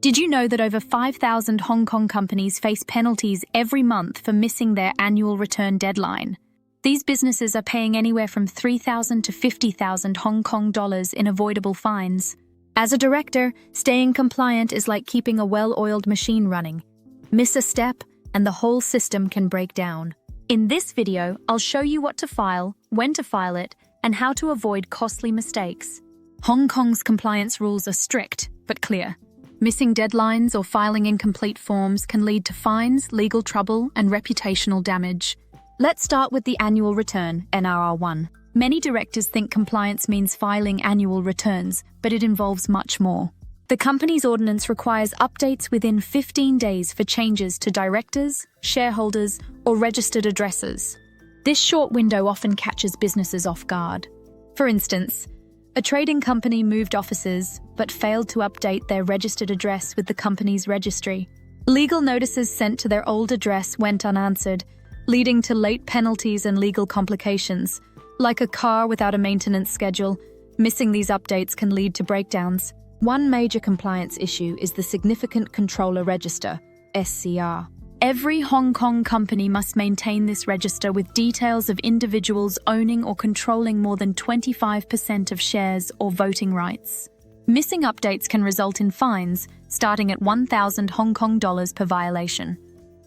Did you know that over 5,000 Hong Kong companies face penalties every month for missing their annual return deadline? These businesses are paying anywhere from 3,000 to 50,000 Hong Kong dollars in avoidable fines. As a director, staying compliant is like keeping a well-oiled machine running. Miss a step, and the whole system can break down. In this video, I'll show you what to file, when to file it, and how to avoid costly mistakes. Hong Kong's compliance rules are strict, but clear. Missing deadlines or filing incomplete forms can lead to fines, legal trouble, and reputational damage. Let's start with the annual return, NRR1. Many directors think compliance means filing annual returns, but it involves much more. The company's ordinance requires updates within 15 days for changes to directors, shareholders, or registered addresses. This short window often catches businesses off guard. For instance, a trading company moved offices but failed to update their registered address with the company's registry. Legal notices sent to their old address went unanswered, leading to late penalties and legal complications. Like a car without a maintenance schedule, missing these updates can lead to breakdowns. One major compliance issue is the Significant Controller Register, SCR. Every Hong Kong company must maintain this register with details of individuals owning or controlling more than 25% of shares or voting rights. Missing updates can result in fines, starting at 1,000 Hong Kong dollars per violation.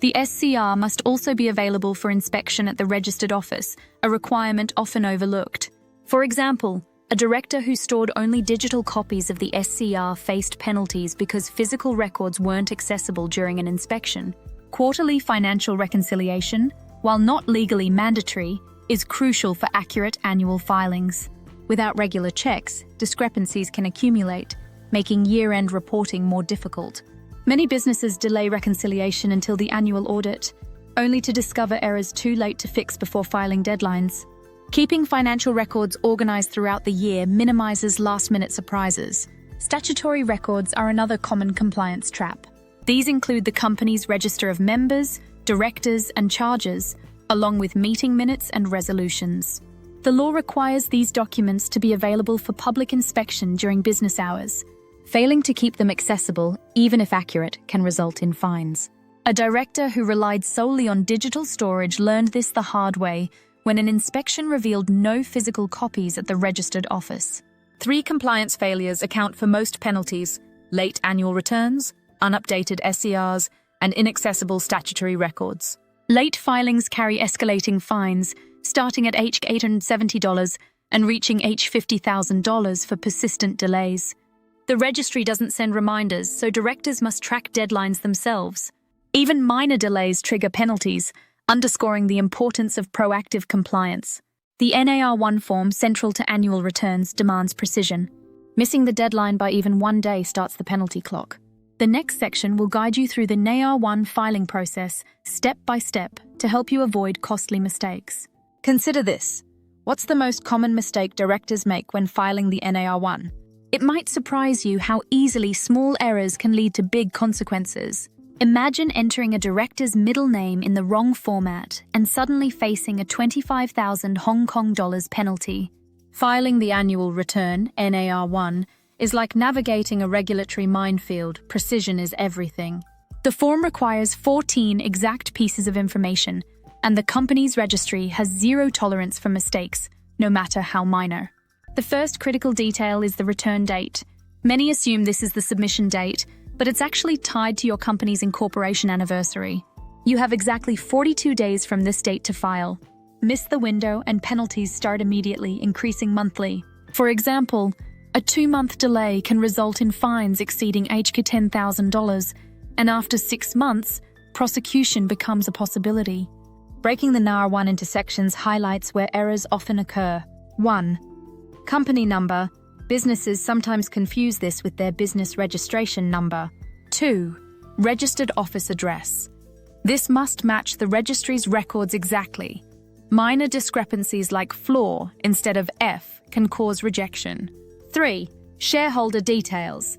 The SCR must also be available for inspection at the registered office, a requirement often overlooked. For example, a director who stored only digital copies of the SCR faced penalties because physical records weren't accessible during an inspection. Quarterly financial reconciliation, while not legally mandatory, is crucial for accurate annual filings. Without regular checks, discrepancies can accumulate, making year-end reporting more difficult. Many businesses delay reconciliation until the annual audit, only to discover errors too late to fix before filing deadlines. Keeping financial records organized throughout the year minimizes last-minute surprises. Statutory records are another common compliance trap. These include the company's register of members, directors, and charges, along with meeting minutes and resolutions. The law requires these documents to be available for public inspection during business hours. Failing to keep them accessible, even if accurate, can result in fines. A director who relied solely on digital storage learned this the hard way when an inspection revealed no physical copies at the registered office. 3 compliance failures account for most penalties: late annual returns, unupdated SCRs, and inaccessible statutory records. Late filings carry escalating fines, starting at $870 and reaching $50,000 for persistent delays. The registry doesn't send reminders, so directors must track deadlines themselves. Even minor delays trigger penalties, underscoring the importance of proactive compliance. The NAR1 form, central to annual returns, demands precision. Missing the deadline by even 1 day starts the penalty clock. The next section will guide you through the NAR1 filing process, step by step, to help you avoid costly mistakes. Consider this. What's the most common mistake directors make when filing the NAR1? It might surprise you how easily small errors can lead to big consequences. Imagine entering a director's middle name in the wrong format and suddenly facing a 25,000 Hong Kong dollars penalty. Filing the annual return, NAR1, is like navigating a regulatory minefield. Precision is everything. The form requires 14 exact pieces of information, and the company's registry has zero tolerance for mistakes, no matter how minor. The first critical detail is the return date. Many assume this is the submission date, but it's actually tied to your company's incorporation anniversary. You have exactly 42 days from this date to file. Miss the window and penalties start immediately, increasing monthly. For example, a 2-month delay can result in fines exceeding $10,000, and after 6 months, prosecution becomes a possibility. Breaking the NAR1 into sections highlights where errors often occur. 1. Company number. Businesses sometimes confuse this with their business registration number. 2. Registered office address. This must match the registry's records exactly. Minor discrepancies like floor instead of F can cause rejection. 3. Shareholder details.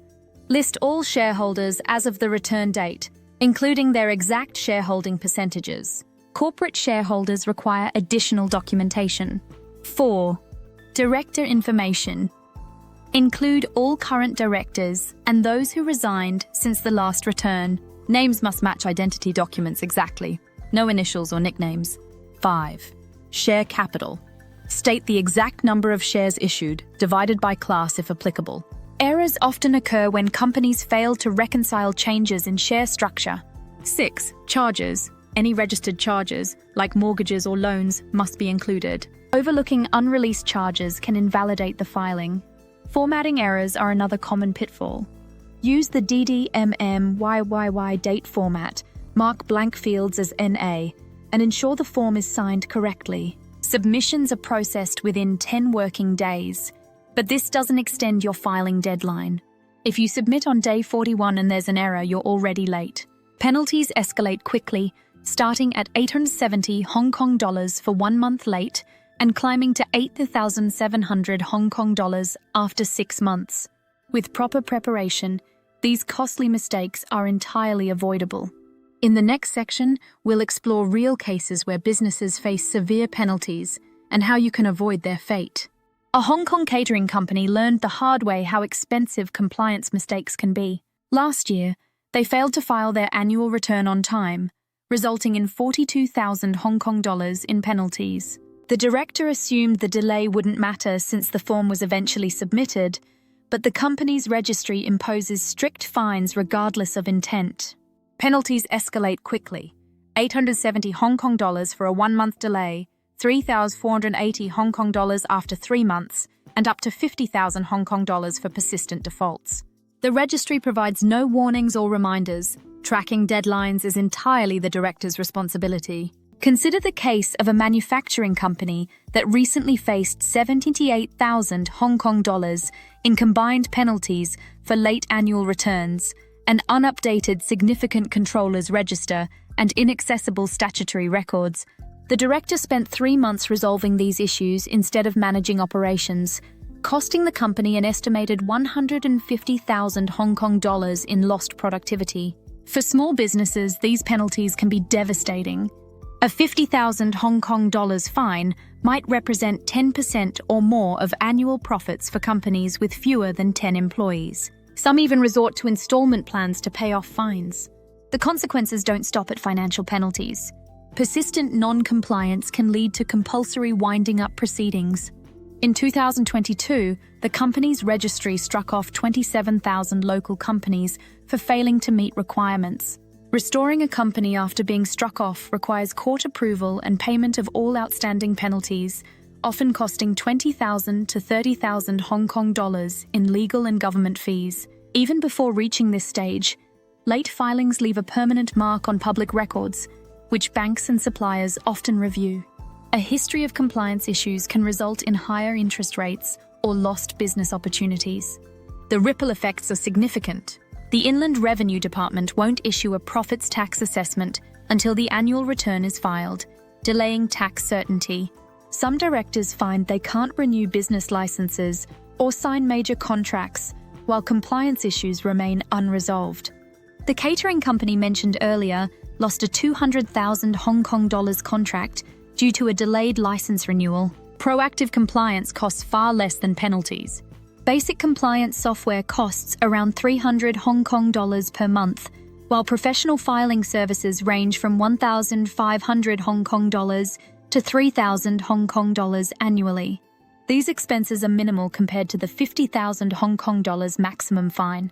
List all shareholders as of the return date, including their exact shareholding percentages. Corporate shareholders require additional documentation. 4. Director information. Include all current directors and those who resigned since the last return. Names must match identity documents exactly. No initials or nicknames. 5. Share capital. State the exact number of shares issued, divided by class if applicable. Errors often occur when companies fail to reconcile changes in share structure. 6. Charges. Any registered charges, like mortgages or loans, must be included. Overlooking unreleased charges can invalidate the filing. Formatting errors are another common pitfall. Use the DDMMYYY date format, mark blank fields as NA, and ensure the form is signed correctly. Submissions are processed within 10 working days, but this doesn't extend your filing deadline. If you submit on day 41 and there's an error, you're already late. Penalties escalate quickly, starting at 870 Hong Kong dollars for 1 month late and climbing to 8,700 Hong Kong dollars after 6 months. With proper preparation, these costly mistakes are entirely avoidable. In the next section, we'll explore real cases where businesses face severe penalties and how you can avoid their fate. A Hong Kong catering company learned the hard way how expensive compliance mistakes can be. Last year, they failed to file their annual return on time, resulting in 42,000 Hong Kong dollars in penalties. The director assumed the delay wouldn't matter since the form was eventually submitted, but the Companies Registry imposes strict fines regardless of intent. Penalties escalate quickly. 870 Hong Kong dollars for a 1 month delay, 3,480 Hong Kong dollars after 3 months, and up to 50,000 Hong Kong dollars for persistent defaults. The registry provides no warnings or reminders. Tracking deadlines is entirely the director's responsibility. Consider the case of a manufacturing company that recently faced 78,000 Hong Kong dollars in combined penalties for late annual returns, an unupdated significant controllers register, and inaccessible statutory records. The director spent 3 months resolving these issues instead of managing operations, costing the company an estimated 150,000 Hong Kong dollars in lost productivity. For small businesses, these penalties can be devastating. A 50,000 Hong Kong dollars fine might represent 10% or more of annual profits for companies with fewer than 10 employees. Some even resort to installment plans to pay off fines. The consequences don't stop at financial penalties. Persistent non-compliance can lead to compulsory winding up proceedings. In 2022, the Companies Registry struck off 27,000 local companies for failing to meet requirements. Restoring a company after being struck off requires court approval and payment of all outstanding penalties, often costing 20,000 to 30,000 Hong Kong dollars in legal and government fees. Even before reaching this stage, late filings leave a permanent mark on public records, which banks and suppliers often review. A history of compliance issues can result in higher interest rates or lost business opportunities. The ripple effects are significant. The Inland Revenue Department won't issue a profits tax assessment until the annual return is filed, delaying tax certainty. Some directors find they can't renew business licenses or sign major contracts, while compliance issues remain unresolved. The catering company mentioned earlier lost a 200,000 Hong Kong dollars contract due to a delayed license renewal. Proactive compliance costs far less than penalties. Basic compliance software costs around 300 Hong Kong dollars per month, while professional filing services range from 1,500 Hong Kong dollars to 3,000 Hong Kong dollars annually. These expenses are minimal compared to the 50,000 Hong Kong dollars maximum fine.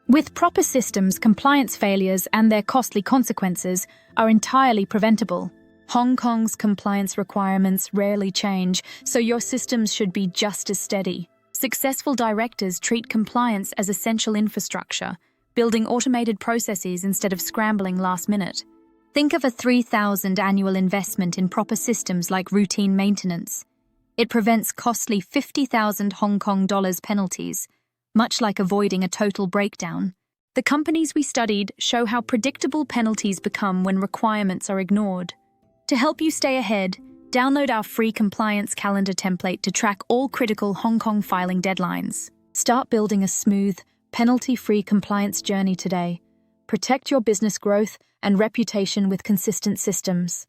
With proper systems, compliance failures and their costly consequences are entirely preventable. Hong Kong's compliance requirements rarely change, so your systems should be just as steady. Successful directors treat compliance as essential infrastructure, building automated processes instead of scrambling last minute. Think of a 3,000 annual investment in proper systems like routine maintenance. It prevents costly 50,000 Hong Kong dollars penalties, much like avoiding a total breakdown. The companies we studied show how predictable penalties become when requirements are ignored. To help you stay ahead, download our free compliance calendar template to track all critical Hong Kong filing deadlines. Start building a smooth, penalty-free compliance journey today. Protect your business growth and reputation with consistent systems.